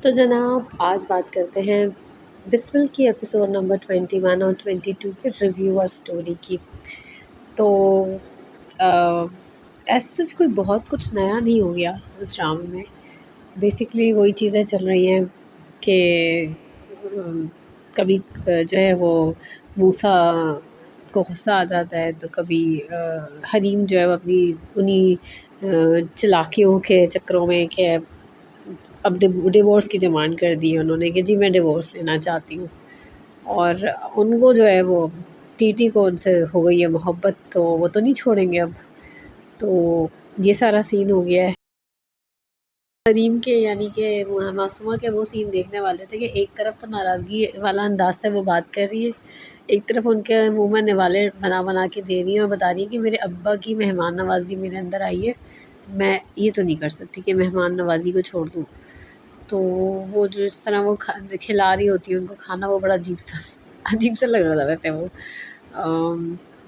تو جناب آج بات کرتے ہیں بسمل کی ایپیسوڈ نمبر 21 اور 22 کے ریویو اور اسٹوری کی۔ تو ایز سچ کوئی بہت کچھ نیا نہیں ہو گیا اس ڈرامے میں۔ بیسکلی وہی چیزیں چل رہی ہیں کہ کبھی جو ہے وہ موسیٰ کو غصہ آ جاتا ہے، تو کبھی حریم جو ہے وہ اپنی انہی چلاکیوں کے چکروں میں کہ اب ڈیورس کی ڈیمانڈ کر دی ہے انہوں نے کہ جی میں ڈیورس لینا چاہتی ہوں، اور ان کو جو ہے وہ ٹی ٹی کو ان سے ہو گئی ہے محبت، تو وہ تو نہیں چھوڑیں گے اب۔ تو یہ سارا سین ہو گیا ہے حریم کے، یعنی کہ معصومہ کے وہ سین دیکھنے والے تھے کہ ایک طرف تو ناراضگی والا انداز سے وہ بات کر رہی ہے، ایک طرف ان کے منہ میں نوالے بنا بنا کے دے رہی ہیں اور بتا رہی ہیں کہ میرے ابا کی مہمان نوازی میرے اندر آئی ہے، میں یہ تو نہیں کر سکتی کہ مہمان نوازی کو چھوڑ دوں۔ تو وہ جو اس طرح وہ کھلا رہی ہوتی ہے ان کو کھانا، وہ بڑا عجیب سا لگ رہا تھا ویسے وہ،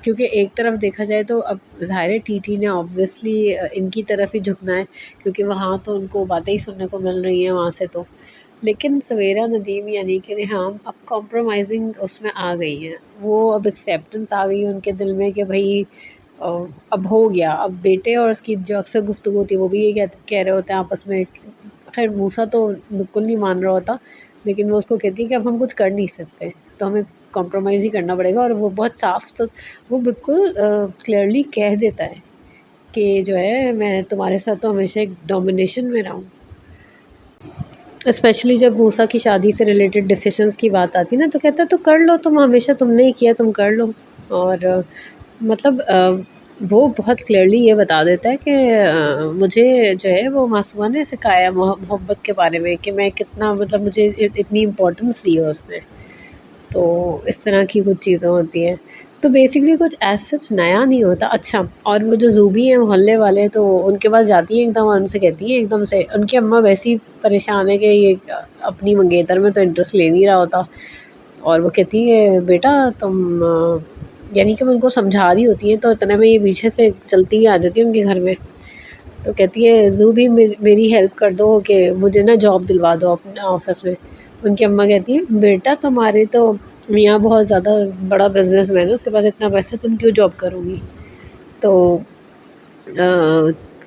کیونکہ ایک طرف دیکھا جائے تو اب ظاہر ہے ٹی ٹی نے آبویسلی ان کی طرف ہی جھکنا ہے، کیونکہ وہاں تو ان کو باتیں ہی سننے کو مل رہی ہیں وہاں سے تو، لیکن سویرا ندیم یعنی کہ ریحام اب کمپرومائزنگ اس میں آ گئی ہیں، وہ اب ایکسیپٹنس آ گئی ہے ان کے دل میں کہ بھائی اب ہو گیا، اب بیٹے اور اس کی جو اکثر گفتگو ہوتی ہے وہ بھی یہ کہہ رہے ہوتے ہیں آپس میں، خیر موسیٰ تو بالکل نہیں مان رہا ہوتا، لیکن وہ اس کو کہتی ہے کہ اب ہم کچھ کر نہیں سکتے، تو ہمیں کمپرومائز ہی کرنا پڑے گا، اور وہ بہت صاف تو وہ بالکل کلیئرلی کہہ دیتا ہے کہ جو ہے میں تمہارے ساتھ تو ہمیشہ ایک ڈومینیشن میں رہوں، اسپیشلی جب موسیٰ کی شادی سے ریلیٹڈ ڈیسیشنز کی بات آتی ہے نا، تو کہتا ہے تو کر لو، تم ہمیشہ تم نے ہی کیا، تم کر لو، اور مطلب وہ بہت کلیئرلی یہ بتا دیتا ہے کہ مجھے جو ہے وہ معصومہ نے سکھایا محبت کے بارے میں کہ میں کتنا، مطلب مجھے اتنی امپورٹنس دی ہے اس نے، تو اس طرح کی کچھ چیزیں ہوتی ہیں۔ تو بیسکلی کچھ ایز سچ نیا نہیں ہوتا۔ اچھا، اور وہ جو زوبی ہیں محلے والے، تو ان کے پاس جاتی ہیں ایک دم اور ان سے کہتی ہیں ایک دم سے، ان کی اماں ویسی پریشان ہے کہ یہ اپنی منگیتر میں تو انٹرسٹ لے نہیں رہا ہوتا، اور وہ کہتی ہے بیٹا تم یعنی کہ وہ ان کو سمجھا رہی ہوتی ہیں، تو اتنے میں یہ پیچھے سے چلتی ہوئی آ جاتی ہے ان کے گھر میں، تو کہتی ہے زوبی میری ہیلپ کر دو کہ مجھے نا جاب دلوا دو اپنے آفس میں۔ ان کی اماں کہتی ہیں بیٹا تمہارے تو میاں بہت زیادہ بڑا بزنس مین ہے، اس کے پاس اتنا پیسہ، تم کیوں جاب کرو گی؟ تو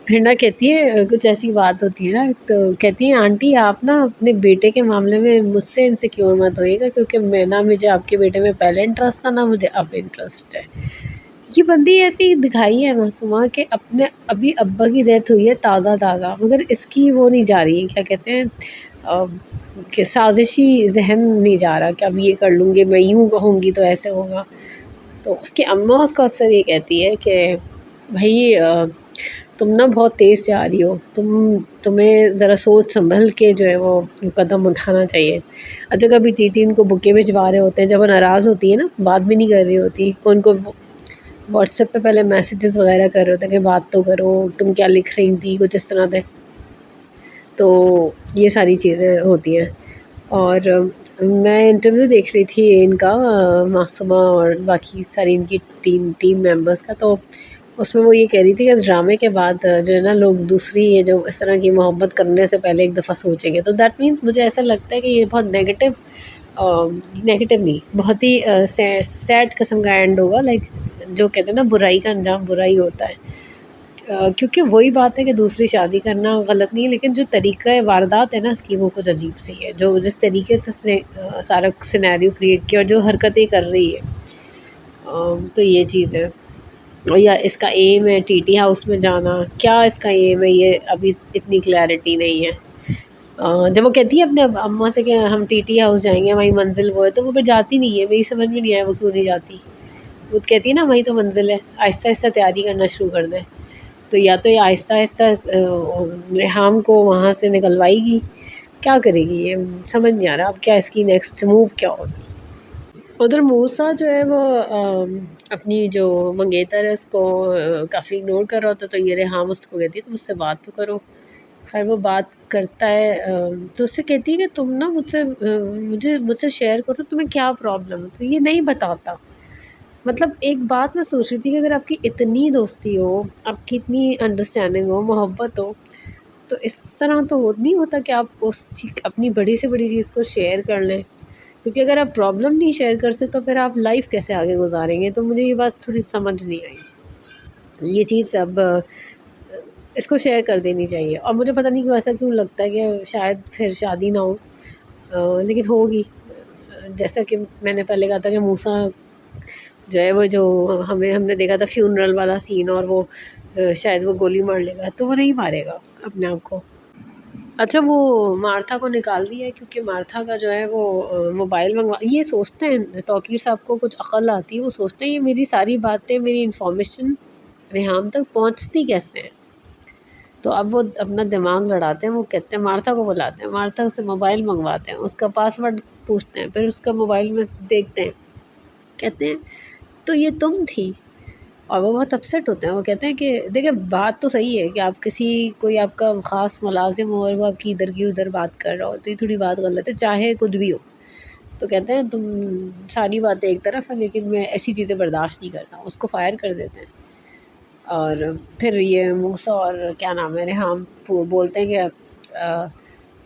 پھر نہ کہتی ہے کچھ ایسی بات ہوتی ہے نا، تو کہتی ہیں آنٹی آپ نا اپنے بیٹے کے معاملے میں مجھ سے انسیکیور مت ہوئیے گا، کیونکہ نہ مجھے آپ کے بیٹے میں پہلے انٹرسٹ تھا، نہ مجھے اب انٹرسٹ ہے۔ یہ بندی ایسی دکھائی ہے معصومہ کہ اپنے ابھی ابا کی ڈیتھ ہوئی ہے تازہ تازہ، مگر اس کی وہ نہیں جا رہی ہے، کیا کہتے ہیں کہ سازشی ذہن نہیں جا رہا کہ اب یہ کر لوں گی، میں یوں کہوں گی تو ایسے ہوگا۔ تو اس کی اماں اس کو اکثر یہ کہتی ہے کہ بھائی تم نا بہت تیز جا رہی ہو، تمہیں ذرا سوچ سنبھل کے جو ہے وہ قدم اٹھانا چاہیے۔ اچھا کبھی ٹی ٹی ان کو بکے بھجوا رہے ہوتے ہیں، جب وہ ناراض ہوتی ہے نا، بات بھی نہیں کر رہی ہوتی، ان کو واٹس ایپ پہ پہلے میسیجز وغیرہ کر رہے ہوتے ہیں کہ بات تو کرو، تم کیا لکھ رہی تھی، کچھ اس طرح سے، تو یہ ساری چیزیں ہوتی ہیں۔ اور میں انٹرویو دیکھ رہی تھی ان کا معصومہ اور باقی ساری ان کی ٹیم ممبرس کا، تو اس میں وہ یہ کہہ رہی تھی کہ اس ڈرامے کے بعد جو ہے نا لوگ دوسری یہ جو اس طرح کی محبت کرنے سے پہلے ایک دفعہ سوچیں گے، تو دیٹ مینس مجھے ایسا لگتا ہے کہ یہ بہت نیگیٹو نہیں، بہت ہی سیڈ قسم کا اینڈ ہوگا، لائک جو کہتے ہیں نا برائی کا انجام برا ہی ہوتا ہے، کیونکہ وہی بات ہے کہ دوسری شادی کرنا غلط نہیں ہے، لیکن جو طریقہ واردات ہے نا اس کی وہ کچھ عجیب سی ہے، جو جس طریقے سے اس نے سارا سینیریو کریٹ کیا اور جو حرکتیں کر رہی ہے، تو یہ چیز ہے۔ یا اس کا ایم ہے ٹی ٹی ہاؤس میں جانا، کیا اس کا ایم ہے یہ ابھی اتنی کلیئرٹی نہیں ہے۔ جب وہ کہتی ہے اپنے اماں سے کہ ہم ٹی ٹی ہاؤس جائیں گے، وہیں منزل وہ ہے، تو وہ پھر جاتی نہیں ہے، میری سمجھ میں نہیں آیا وہ کیوں نہیں جاتی، وہ کہتی ہے نا وہیں تو منزل ہے، آہستہ آہستہ تیاری کرنا شروع کر دیں، تو یا تو یہ آہستہ آہستہ ریحام کو وہاں سے نکلوائے گی، کیا کرے گی یہ سمجھ نہیں آ رہا اب کیا اس کی نیکسٹ موو کیا ہوگی۔ ادھر موسیٰ جو ہے وہ اپنی جو منگیتر ہے اس کو کافی اگنور کر رہا ہوتا ہے، تو یہ ریحام اس کو کہتی ہے تم اس سے بات تو کرو، خیر وہ بات کرتا ہے، تو اس سے کہتی ہے کہ تم نا مجھ سے شیئر کرو تمہیں کیا پرابلم ہے، تو یہ نہیں بتاتا۔ مطلب ایک بات میں سوچ رہی تھی کہ اگر آپ کی اتنی دوستی ہو، آپ کی اتنی انڈرسٹینڈنگ ہو، محبت ہو، تو اس طرح تو نہیں ہوتا کہ آپ اپنی بڑی سے بڑی چیز کو شیئر کر لیں، کیونکہ اگر آپ پرابلم نہیں شیئر کر سکتے تو پھر آپ لائف کیسے آگے گزاریں گے؟ تو مجھے یہ بات تھوڑی سمجھ نہیں آئی، یہ چیز اب اس کو شیئر کر دینی چاہیے۔ اور مجھے پتہ نہیں کیوں ایسا کیوں لگتا ہے کہ شاید پھر شادی نہ ہو، لیکن ہوگی، جیسا کہ میں نے پہلے کہا تھا کہ موسیٰ جو ہے وہ جو ہم نے دیکھا تھا فیونرل والا سین، اور وہ شاید وہ گولی مار لے گا، تو وہ نہیں مارے گا اپنے آپ کو۔ اچھا وہ مارتھا کو نکال دیا ہے کیونکہ مارتھا کا جو ہے وہ موبائل یہ سوچتے ہیں، توقیر صاحب کو کچھ عقل آتی ہے، وہ سوچتے ہیں یہ میری ساری باتیں، میری انفارمیشن ریحام تک پہنچتی کیسے ہیں؟ تو اب وہ اپنا دماغ لڑاتے ہیں، وہ کہتے ہیں مارتھا کو بلاتے ہیں، مارتھا سے موبائل منگواتے ہیں، اس کا پاسورڈ پوچھتے ہیں، پھر اس کا موبائل میں دیکھتے ہیں، کہتے ہیں تو یہ تم تھی، اور وہ بہت اپسیٹ ہوتے ہیں۔ وہ کہتے ہیں کہ دیکھیں بات تو صحیح ہے کہ آپ کوئی آپ کا خاص ملازم ہو اور وہ آپ کی ادھر کی ادھر بات کر رہا ہو تو یہ تھوڑی بات غلط ہے، چاہے کچھ بھی ہو۔ تو کہتے ہیں تم ساری باتیں ایک طرف ہیں لیکن میں ایسی چیزیں برداشت نہیں کرتا، اس کو فائر کر دیتے ہیں۔ اور پھر یہ موسیٰ اور کیا نام ہے ریحام بولتے ہیں کہ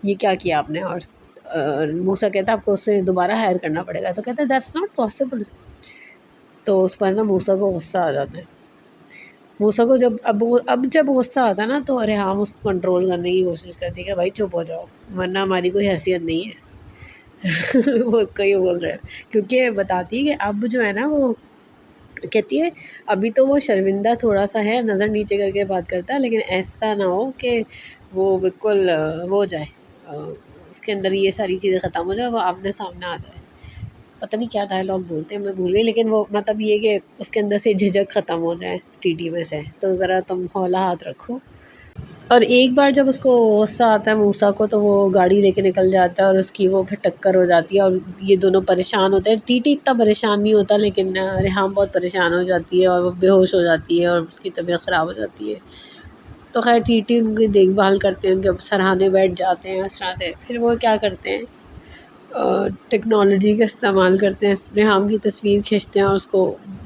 یہ کیا کیا آپ نے، اور موسیٰ کہتا ہے آپ کو اسے دوبارہ ہائر کرنا پڑے گا، تو کہتا ہے دیٹس ناٹ پاسبل۔ تو اس پر نا موسیٰ کو غصہ آ جاتا ہے، موسیٰ کو جب غصہ آتا ہے نا تو ریحام اس کو کنٹرول کرنے کی کوشش کرتی ہے کہ بھائی چپ ہو جاؤ ورنہ ہماری کوئی حیثیت نہیں ہے۔ وہ اس کو یہ بول رہے ہیں کیونکہ بتاتی ہے کہ اب جو ہے نا وہ کہتی ہے ابھی تو وہ شرمندہ تھوڑا سا ہے، نظر نیچے کر کے بات کرتا ہے، لیکن ایسا نہ ہو کہ وہ بالکل وہ ہو جائے، اس کے اندر یہ ساری چیزیں ختم ہو جائے، وہ آمنے سامنے آ جائے۔ پتہ نہیں کیا ڈائلاگ بولتے ہیں، میں بھول گئی، لیکن وہ مطلب یہ کہ اس کے اندر سے جھجک ختم ہو جائے ٹی ٹی میں سے، تو ذرا تم ہولا ہاتھ رکھو۔ اور ایک بار جب اس کو غصہ آتا ہے موسیٰ کو تو وہ گاڑی لے کے نکل جاتا ہے اور اس کی وہ پھر ٹکر ہو جاتی ہے، اور یہ دونوں پریشان ہوتے ہیں۔ ٹی ٹی اتنا پریشان نہیں ہوتا لیکن ریحام بہت پریشان ہو جاتی ہے اور وہ بے ہوش ہو جاتی ہے اور اس کی طبیعت خراب ہو جاتی ہے۔ تو خیر ٹی ٹی ان کی دیکھ بھال کرتے ہیں، ان کے سرہانے بیٹھ جاتے ہیں اس طرح سے۔ پھر وہ کیا کرتے ہیں، ٹیکنالوجی کا استعمال کرتے ہیں، ریحام کی تصویر کھینچتے ہیں اور اس کو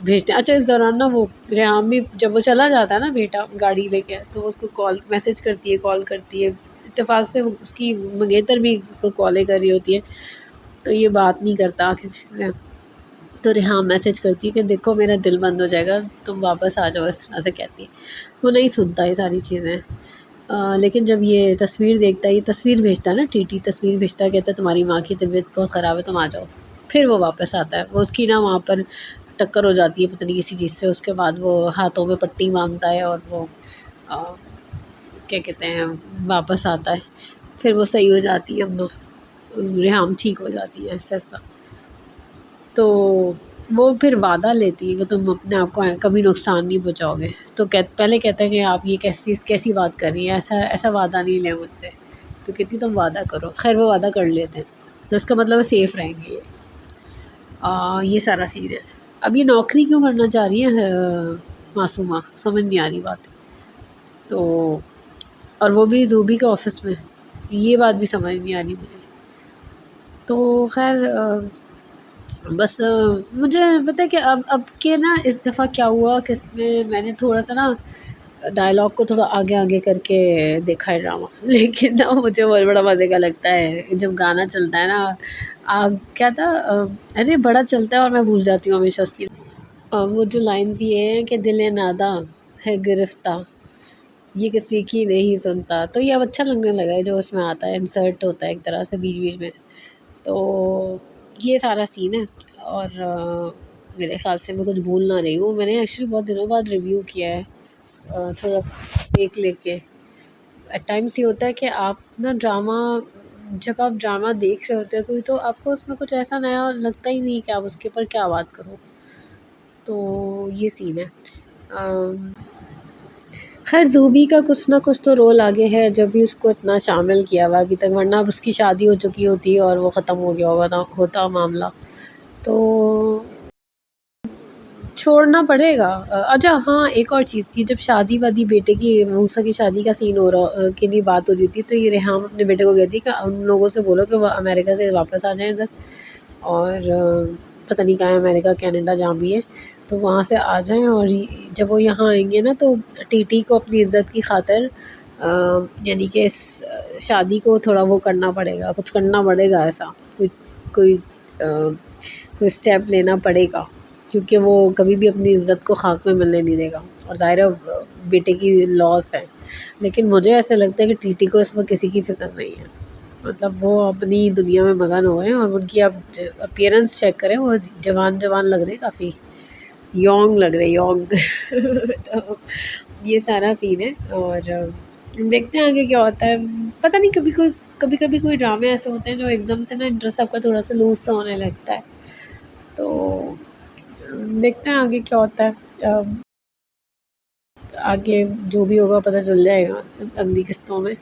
بھیجتے ہیں۔ اچھا اس دوران نا وہ ریحام بھی جب وہ چلا جاتا ہے نا بیٹا گاڑی لے کے، تو وہ اس کو میسج کرتی ہے، کال کرتی ہے، اتفاق سے اس کی منگیتر بھی اس کو کالیں کر رہی ہوتی ہے، تو یہ بات نہیں کرتا کسی سے۔ تو ریحام میسج کرتی ہے کہ دیکھو میرا دل بند ہو جائے گا، تم واپس آ جاؤ، اس طرح سے کہتی ہے۔ وہ نہیں سنتا یہ ساری چیزیں، لیکن جب یہ تصویر دیکھتا ہے، یہ تصویر بھیجتا ہے نا ٹی ٹی، تصویر بھیجتا ہے، کہتا ہے تمہاری ماں کی طبیعت بہت خراب ہے، تم آ جاؤ۔ پھر وہ واپس آتا ہے، وہ اس کی نا وہاں پر ٹکر ہو جاتی ہے پتہ نہیں کسی چیز سے، اس کے بعد وہ ہاتھوں میں پٹی باندھتا ہے اور وہ کیا کہتے ہیں واپس آتا ہے، پھر وہ صحیح ہو جاتی ہے، ریحام ٹھیک ہو جاتی ہے ایسا ایسا۔ تو وہ پھر وعدہ لیتی ہے کہ تم اپنے آپ کو کبھی نقصان نہیں پہنچاؤ گے، تو پہلے کہتا ہے کہ آپ یہ کیسی بات کر رہی ہیں، ایسا وعدہ نہیں لے مجھ سے، تو کہتی تم وعدہ کرو۔ خیر وہ وعدہ کر لیتے ہیں، تو اس کا مطلب ہے سیف رہیں گے یہ سارا سین ہے۔ اب یہ نوکری کیوں کرنا چاہ رہی ہے معصومہ، سمجھ نہیں آ رہی بات۔ تو اور وہ بھی زوبی کے آفس میں، یہ بات بھی سمجھ نہیں آ رہی مجھے۔ تو خیر بس مجھے پتہ ہے کہ اب کے نا اس دفعہ کیا ہوا کہ اس میں نے تھوڑا سا نا ڈائلاگ کو تھوڑا آگے آگے کر کے دیکھا ہے ڈرامہ، لیکن نا مجھے بہت بڑا مزے کا لگتا ہے جب گانا چلتا ہے نا، کیا تھا، ارے بڑا چلتا ہے اور میں بھول جاتی ہوں ہمیشہ اس کی وہ جو لائنز یہ ہیں کہ دل ناداں ہے گرفتہ، یہ کسی کی نہیں سنتا، تو یہ اب اچھا لگنے لگا ہے جو اس میں آتا ہے، انسرٹ ہوتا ہے ایک طرح سے بیچ بیچ میں۔ تو یہ سارا سین ہے، اور میرے خیال سے میں کچھ بھول نہ رہی ہوں، میں نے ایکچولی بہت دنوں بعد ریویو کیا ہے، تھوڑا دیکھ لے کے۔ ایٹ ٹائمس یہ ہوتا ہے کہ آپ نا جب آپ ڈرامہ دیکھ رہے ہوتے ہیں کوئی، تو آپ کو اس میں کچھ ایسا نیا لگتا ہی نہیں کہ آپ اس کے اوپر کیا بات کرو، تو یہ سین ہے۔ خیر زوبی کا کچھ نہ کچھ تو رول آگے ہے، جب بھی اس کو اتنا شامل کیا ہوا ابھی تک، ورنہ اب اس کی شادی ہو چکی ہوتی اور وہ ختم ہو گیا ہوتا معاملہ، تو چھوڑنا پڑے گا۔ اچھا ہاں ایک اور چیز تھی، جب شادی وادی بیٹے کی موسیٰ کی شادی کا سین ہو رہا کے لیے بات ہو رہی تھی، تو یہ ریحام اپنے بیٹے کو کہتی کہ ان لوگوں سے بولو کہ وہ امریکہ سے واپس آ جائیں ادھر، اور پتہ نہیں کہاں ہے امریکہ کینیڈا جہاں بھی ہے، تو وہاں سے آ جائیں، اور جب وہ یہاں آئیں گے نا تو ٹی ٹی کو اپنی عزت کی خاطر یعنی کہ اس شادی کو تھوڑا وہ کرنا پڑے گا، کچھ کرنا پڑے گا ایسا، کوئی کوئی اسٹیپ لینا پڑے گا، کیونکہ وہ کبھی بھی اپنی عزت کو خاک میں ملنے نہیں دے گا، اور ظاہر ہے بیٹے کی لاس ہے. لیکن مجھے ایسا لگتا ہے کہ ٹی ٹی کو اس وقت کسی کی فکر نہیں ہے. مطلب وہ اپنی دنیا میں مگن ہوئے ہیں، اور ان کی آپ اپیئرنس چیک کریں، وہ جوان جوان لگ رہے ہیں، کافی یونگ لگ رہے، یونگ. تو یہ سارا سین ہے، اور دیکھتے ہیں آگے کیا ہوتا ہے. پتہ نہیں، کبھی کبھی کوئی ڈرامے ایسے ہوتے ہیں جو ایک دم سے نا انٹرسٹ آپ کا تھوڑا سا لوز سا ہونے لگتا ہے. تو دیکھتے ہیں آگے کیا ہوتا ہے. آگے جو بھی ہوگا پتہ چل جائے گا اگلی قسطوں میں.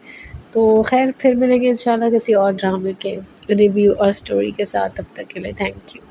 تو خیر، پھر ملیں گے انشاءاللہ کسی اور ڈرامے کے ریویو اور سٹوری کے ساتھ. تب تک کے لیے تھینک یو.